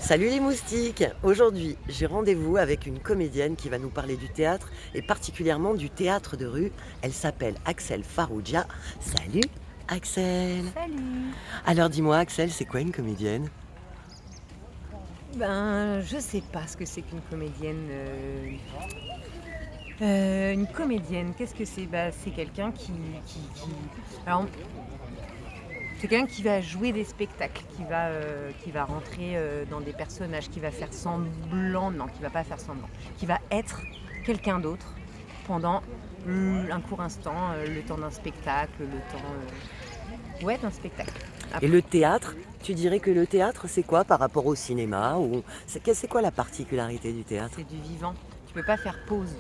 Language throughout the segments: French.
Salut les moustiques! Aujourd'hui, j'ai rendez-vous avec une comédienne qui va nous parler du théâtre et particulièrement du théâtre de rue. Elle s'appelle Axel Farouja. Salut Axel! Salut! Alors dis-moi Axel, c'est quoi une comédienne? Ben, je sais pas ce que c'est qu'une comédienne. Une comédienne, qu'est-ce que c'est? Bah, c'est quelqu'un qui alors, c'est quelqu'un qui va jouer des spectacles, qui va rentrer, dans des personnages, qui va faire semblant non, qui va pas faire semblant, qui va être quelqu'un d'autre pendant, un court instant, le temps d'un spectacle, le temps, ouais, d'un spectacle. Et Après le théâtre, tu dirais que le théâtre c'est quoi par rapport au cinéma ou c'est quoi la particularité du théâtre? c'est du vivant. Tu peux pas faire pause.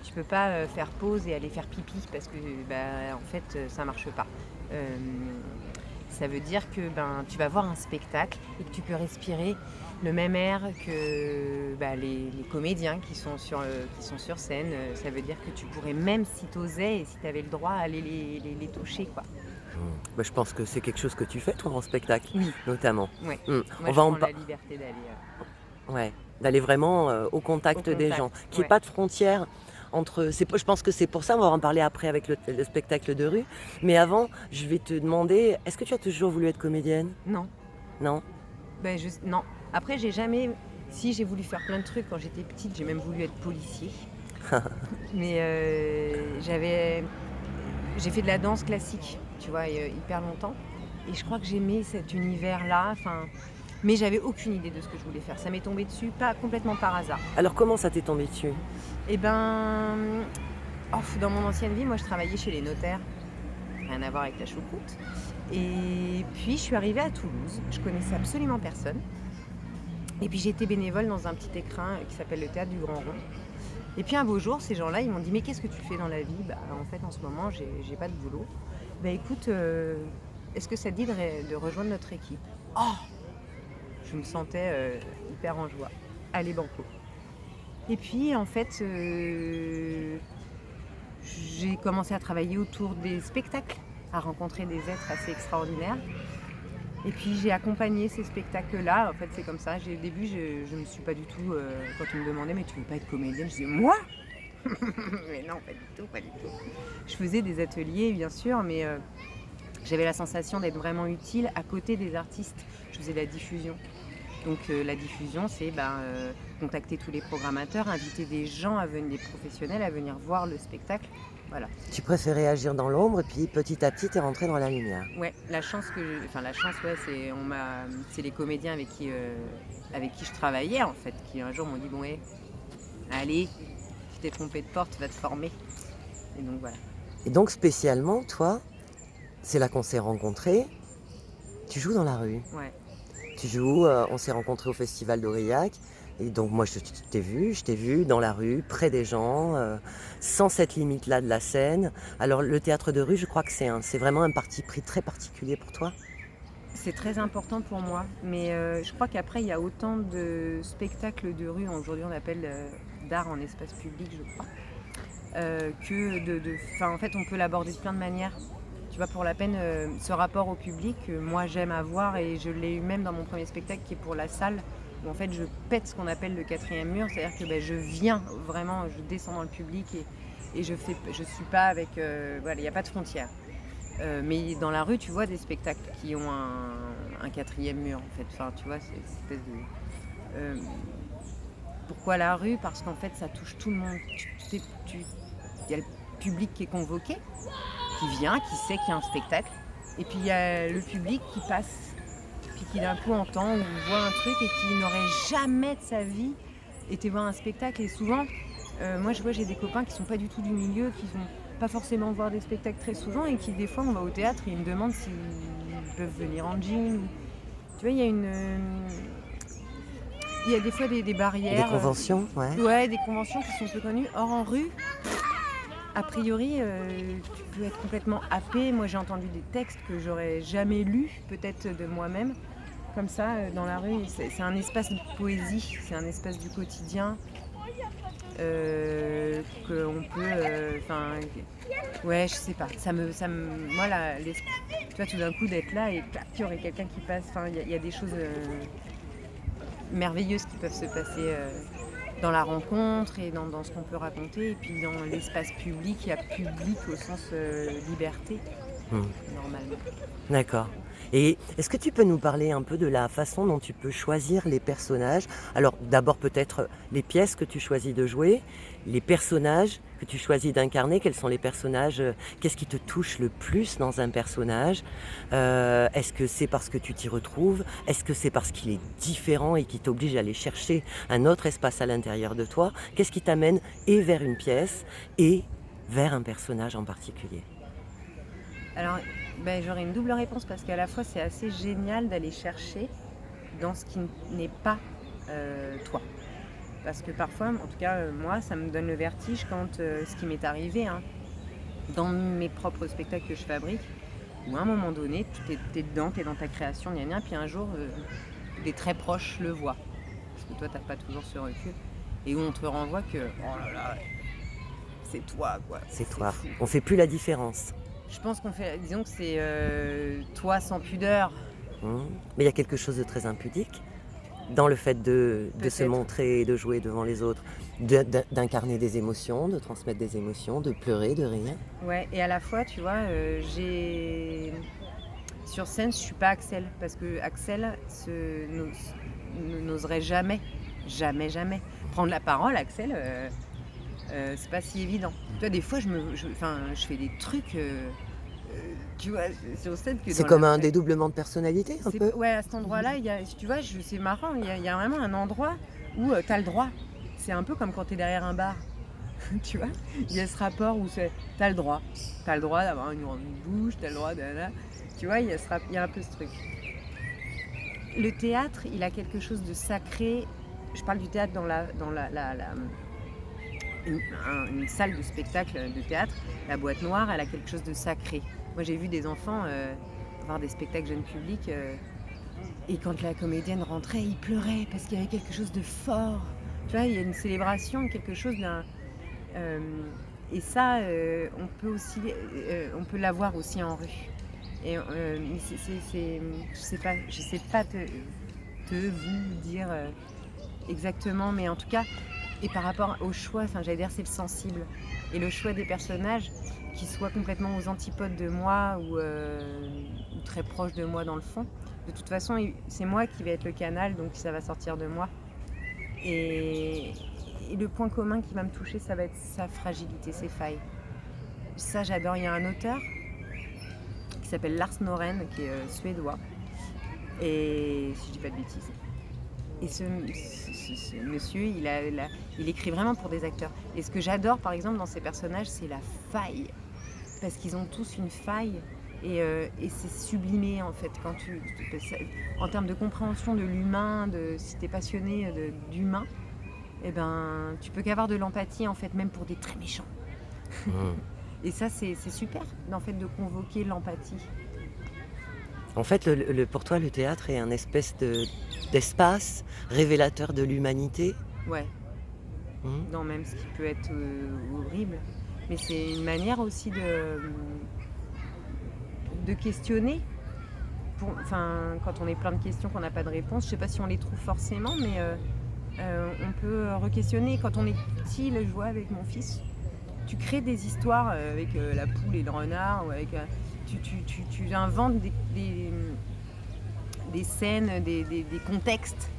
Tu peux pas, faire pause et aller faire pipi parce que, bah, en fait, ça marche pas. Hem, Ça veut dire que, ben, tu vas voir un spectacle et que tu peux respirer le même air que, bah, les comédiens qui sont sur scène. Ça veut dire que tu pourrais, même si tu osais et si tu avais le droit, aller les toucher, quoi. Bah, je pense que c'est quelque chose que tu fais toi en spectacle, Oui, notamment. ouais. Hmm. Moi, On je va en prends pa- la liberté d'aller, Ouais, d'aller vraiment, au au contact des gens, contact. qu'il y ait Ouais. pas de frontière entre je pense que c'est pour ça, on va en parler après avec le spectacle de rue. Mais avant, je vais te demander, est-ce que tu as toujours voulu être comédienne? Non. Non? Non. Après, j'ai jamais si, j'ai voulu faire plein de trucs quand j'étais petite, j'ai même voulu être policier. Mais j'ai fait de la danse classique, tu vois, hyper longtemps et je crois que j'aimais cet univers-là, enfin, mais j'avais aucune idée de ce que je voulais faire. Ça m'est tombé dessus, pas complètement par hasard. Alors comment ça t'est tombé dessus? Et ben, dans mon ancienne vie, moi, je travaillais chez les notaires, rien à voir avec la choucroute et puis je suis arrivée à Toulouse, je connaissais absolument personne et puis j'étais bénévole dans un petit écrin qui s'appelle le Théâtre du Grand Rond. Et puis un beau jour, ces gens-là, ils m'ont dit: «Mais qu'est-ce que tu fais dans la vie?» «Bah, en fait, en ce moment, j'ai pas de boulot». «Bah, écoute, est-ce que ça te dit de rejoindre notre équipe?» Oh! Je me sentais, hyper en joie. Allez banco. Et puis en fait, j'ai commencé à travailler autour des spectacles, à rencontrer des êtres assez extraordinaires et puis j'ai accompagné ces spectacles-là. En fait, c'est comme ça. Au début, je me suis pas du tout, quand on me demandait: «Mais tu veux pas être comédienne?» Je disais: «Moi? Mais non, pas du tout, pas du tout». Je faisais des ateliers, bien sûr, mais j'avais la sensation d'être vraiment utile à côté des artistes. Je faisais de la diffusion. Donc la diffusion, c'est contacter tous les programmateurs, inviter des gens à venir, des professionnels à venir voir le spectacle. Voilà. Tu préférais agir dans l'ombre et puis petit à petit tu es rentrée dans la lumière. Ouais, la chance, ouais, c'est les comédiens avec qui je travaillais en fait, qui un jour m'ont dit: «Bon, ouais, allez, tu t'es trompé de porte, va te former». Et donc voilà. Et donc spécialement, toi, c'est là qu'on s'est rencontrés, tu joues dans la rue. Ouais. Tu joues, on s'est rencontrés au festival d'Aurillac et donc moi je t'ai vu dans la rue, près des gens, sans cette limite-là de la scène. Alors le théâtre de rue, je crois que c'est vraiment un parti pris très particulier pour toi? C'est très important pour moi, mais je crois qu'après il y a autant de spectacles de rue, aujourd'hui on appelle, d'art en espace public, je crois, que enfin, en fait, on peut l'aborder de plein de manières. Tu vois, pour la peine, ce rapport au public, moi j'aime avoir et je l'ai eu même dans mon premier spectacle qui est pour la salle, où en fait je pète ce qu'on appelle le quatrième mur, c'est-à-dire que, je viens vraiment, je descends dans le public et je suis pas avec, voilà, il y a pas de frontières. Mais dans la rue, tu vois des spectacles qui ont un quatrième mur, en fait. Enfin, tu vois, c'est cette espèce de... pourquoi la rue? Parce qu'en fait, ça touche tout le monde. Il y a le public qui est convoqué, qui vient, qui sait qu'il y a un spectacle. Et puis, il y a le public qui passe, puis qui d'un coup entend ou voit un truc et qui n'aurait jamais de sa vie été voir un spectacle. Et souvent, moi, j'ai des copains qui sont pas du tout du milieu, qui vont pas forcément voir des spectacles très souvent et qui, des fois, on va au théâtre et ils me demandent s'ils peuvent venir en jean. Tu vois, il y a des fois des Des barrières, conventions? Ouais. ouais, des conventions qui sont peu connues. Or, en rue, a priori, tu peux être complètement happé. Moi, j'ai entendu des textes que j'aurais jamais lus, peut-être de moi-même, comme ça, dans la rue. C'est un espace de poésie, c'est un espace du quotidien qu'on peut, ouais, je sais pas. Moi, tu vois, tout d'un coup, d'être là et clac, il y aurait quelqu'un qui passe. Enfin, il y a des choses. merveilleuses qui peuvent se passer dans la rencontre et dans ce qu'on peut raconter. Et puis dans l'espace public, il y a public au sens liberté, Mmh. normalement. D'accord. Et est-ce que tu peux nous parler un peu de la façon dont tu peux choisir les personnages? Alors d'abord peut-être les pièces que tu choisis de jouer, les personnages que tu choisis d'incarner, quels sont les personnages, qu'est-ce qui te touche le plus dans un personnage? Est-ce que c'est parce que tu t'y retrouves? Est-ce que c'est parce qu'il est différent et qui t'oblige à aller chercher un autre espace à l'intérieur de toi? Qu'est-ce qui t'amène et vers une pièce et vers un personnage en particulier? Alors, j'aurais une double réponse parce qu'à la fois, c'est assez génial d'aller chercher dans ce qui n'est pas toi. Parce que parfois, en tout cas, moi, ça me donne le vertige quand ce qui m'est arrivé, hein, dans mes propres spectacles que je fabrique, où à un moment donné, t'es dedans, t'es dans ta création, gna gna, puis un jour, des très proches le voient. Parce que toi, t'as pas toujours ce recul. Et où on te renvoie que, oh là là, c'est toi, quoi. C'est toi. Fou. On fait plus la différence. Je pense disons que c'est toi sans pudeur. Mmh. Mais il y a quelque chose de très impudique dans le fait de se Peut-être. montrer et de jouer devant les autres, d'incarner des émotions, de transmettre des émotions, de pleurer, de rire. Ouais, et à la fois, tu vois, sur scène, je suis pas Axel, parce que Axel n'oserait jamais, jamais, jamais prendre la parole. Axel, c'est pas si évident. Tu vois, des fois, je fais des trucs, tu vois, sur scène que C'est dans comme la un vraie- dédoublement de personnalité, un peu. Ouais, à cet endroit-là, tu vois, c'est marrant, il y a vraiment un endroit où t'as le droit. C'est un peu comme quand t'es derrière un bar. Tu vois, il y a ce rapport où t'as le droit. T'as le droit d'avoir une grande bouche, t'as le droit de... Tu vois, il y a un peu ce truc. Le théâtre, il a quelque chose de sacré. Je parle du théâtre dans une salle de spectacle de théâtre. La boîte noire, elle a quelque chose de sacré. Moi, j'ai vu des enfants voir des spectacles jeunes publics et quand la comédienne rentrait, ils pleuraient parce qu'il y avait quelque chose de fort. Tu vois, il y a une célébration, quelque chose d'un... et ça, on peut l'avoir aussi en rue. Et mais je sais pas vous dire exactement, mais en tout cas, et par rapport au choix, enfin, j'allais dire, c'est le sensible. Et le choix des personnages, qui soient complètement aux antipodes de moi ou très proches de moi dans le fond, de toute façon, c'est moi qui vais être le canal, donc ça va sortir de moi. Et le point commun qui va me toucher, ça va être sa fragilité, ses failles. Ça, j'adore. Il y a un auteur qui s'appelle Lars Noren, qui est suédois, et si je dis pas de bêtises. Et ce monsieur, il écrit vraiment pour des acteurs. Et ce que j'adore, par exemple, dans ces personnages, c'est la faille. Parce qu'ils ont tous une faille. Et c'est sublimé, en fait. En termes de compréhension de l'humain, si t'es passionné d'humain, eh ben, tu peux qu'avoir de l'empathie, en fait, même pour des très méchants. Mmh. Et ça, c'est super, en fait, de convoquer l'empathie. En fait, pour toi, le théâtre est un espèce d'espace révélateur de l'humanité. Ouais, Mmh. non, même ce qui peut être horrible. Mais c'est une manière aussi de questionner. Quand on est plein de questions, qu'on n'a pas de réponse, je sais pas si on les trouve forcément, mais on peut re-questionner. Quand on est petit, là, je vois avec mon fils, tu crées des histoires avec la poule et le renard, ou avec, tu inventes des scènes, des contextes.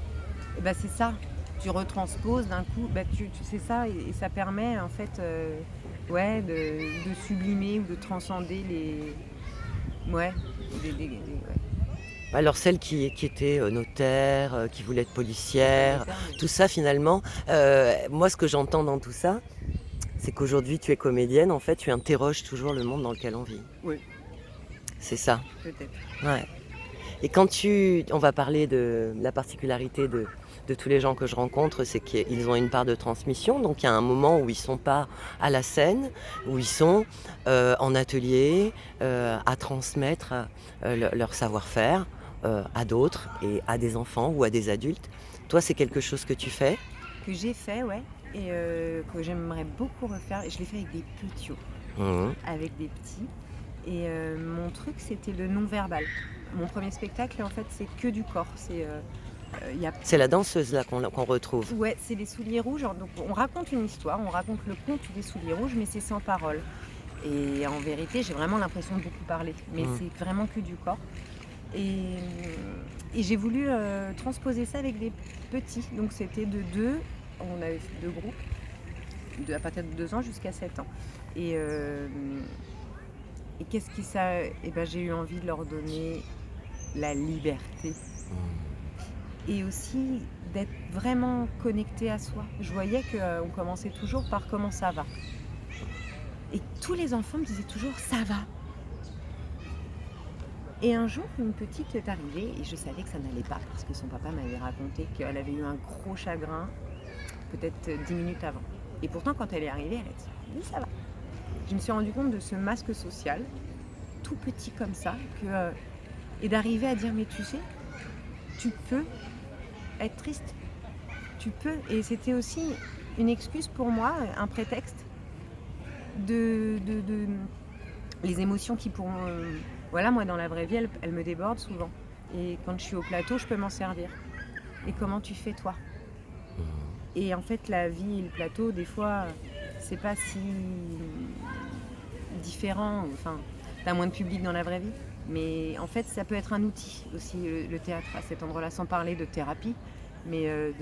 Et ben, c'est ça. Tu retransposes d'un coup, c'est ça, et ça permet en fait de sublimer ou de transcender ouais. Alors celle qui était notaire, qui voulait être policière, Notaire, mais- tout ça finalement, moi ce que j'entends dans tout ça, c'est qu'aujourd'hui tu es comédienne, en fait tu interroges toujours le monde dans lequel on vit. Oui, C'est ça. peut-être. Ouais. Et on va parler de la particularité de tous les gens que je rencontre, c'est qu'ils ont une part de transmission. Donc il y a un moment où ils ne sont pas à la scène, où ils sont en atelier, à transmettre leur savoir-faire à d'autres et à des enfants ou à des adultes. Toi, c'est quelque chose que tu fais? Que j'ai fait, ouais, et que j'aimerais beaucoup refaire. Et je l'ai fait avec des petits, Mmh. avec des petits. Et mon truc, c'était le non-verbal. Mon premier spectacle, en fait, c'est que du corps. C'est Il y a C'est la danseuse là qu'on retrouve. Ouais, c'est les souliers rouges. Donc on raconte une histoire, on raconte le conte des souliers rouges, mais c'est sans parole. Et en vérité, j'ai vraiment l'impression de beaucoup parler, mais c'est vraiment que du corps. Et, et j'ai voulu transposer ça avec des petits. Donc c'était de 2, on avait fait 2 groupes, à partir de 2 ans jusqu'à 7 ans. Et qu'est-ce qui ça j'ai eu envie de leur donner la liberté. Et aussi d'être vraiment connecté à soi. Je voyais qu'on commençait toujours par comment ça va. Et tous les enfants me disaient toujours ça va. Et un jour, une petite est arrivée et je savais que ça n'allait pas parce que son papa m'avait raconté qu'elle avait eu un gros chagrin peut-être 10 minutes avant. Et pourtant, quand elle est arrivée, elle a dit oui, ça va. Je me suis rendu compte de ce masque social, tout petit comme ça, et d'arriver à dire mais tu sais, tu peux être triste. Tu peux. Et c'était aussi une excuse pour moi, un prétexte de les émotions qui pourront... Voilà, moi dans la vraie vie, elles me débordent souvent. Et quand je suis au plateau, je peux m'en servir. Et comment tu fais toi? Et en fait, la vie et le plateau, des fois, c'est pas si différent. Enfin, t'as moins de public dans la vraie vie. Mais en fait, ça peut être un outil aussi, le théâtre, à cet endroit-là, sans parler de thérapie, mais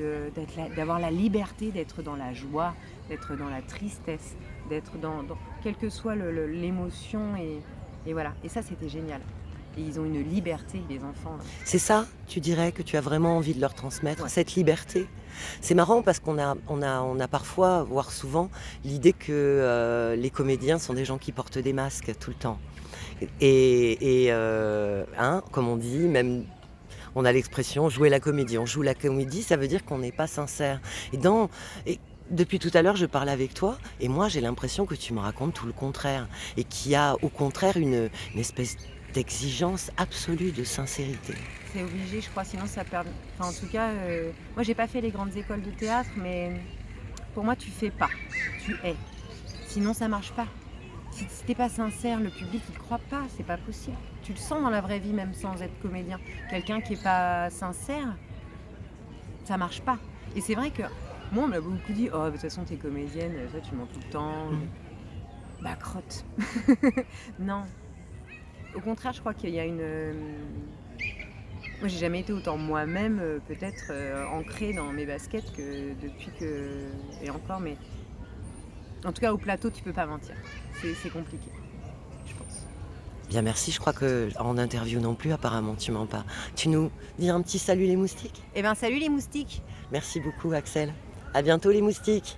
d'avoir la liberté d'être dans la joie, d'être dans la tristesse, d'être dans quelle que soit l'émotion. Et voilà. Et ça, c'était génial. Et ils ont une liberté, les enfants. Là. C'est ça, tu dirais, que tu as vraiment envie de leur transmettre, Ouais. cette liberté. C'est marrant parce qu'on a parfois, voire souvent, l'idée que les comédiens sont des gens qui portent des masques tout le temps. Comme on dit, même on a l'expression jouer la comédie. On joue la comédie, ça veut dire qu'on n'est pas sincère. Et depuis tout à l'heure, je parle avec toi, et moi j'ai l'impression que tu me racontes tout le contraire, et qu'il y a au contraire une espèce d'exigence absolue de sincérité. C'est obligé, je crois, sinon ça perd. Enfin, en tout cas, moi j'ai pas fait les grandes écoles de théâtre, mais pour moi tu fais pas, tu es. Sinon ça marche pas. Si t'es pas sincère, le public il croit pas, c'est pas possible. Tu le sens dans la vraie vie même sans être comédien. Quelqu'un qui est pas sincère, ça marche pas. Et c'est vrai que moi on m'a beaucoup dit oh de toute façon t'es comédienne, toi tu mens tout le temps. Bah crotte. Non. Au contraire, je crois qu'il y a une. Moi j'ai jamais été autant moi-même, peut-être ancrée dans mes baskets que depuis que. Et encore, mais. En tout cas au plateau tu peux pas mentir. C'est compliqué, je pense. Bien merci, je crois qu'en interview non plus, apparemment tu mens pas. Tu nous dis un petit salut les moustiques? Eh ben salut les moustiques. Merci beaucoup Axel. À bientôt les moustiques.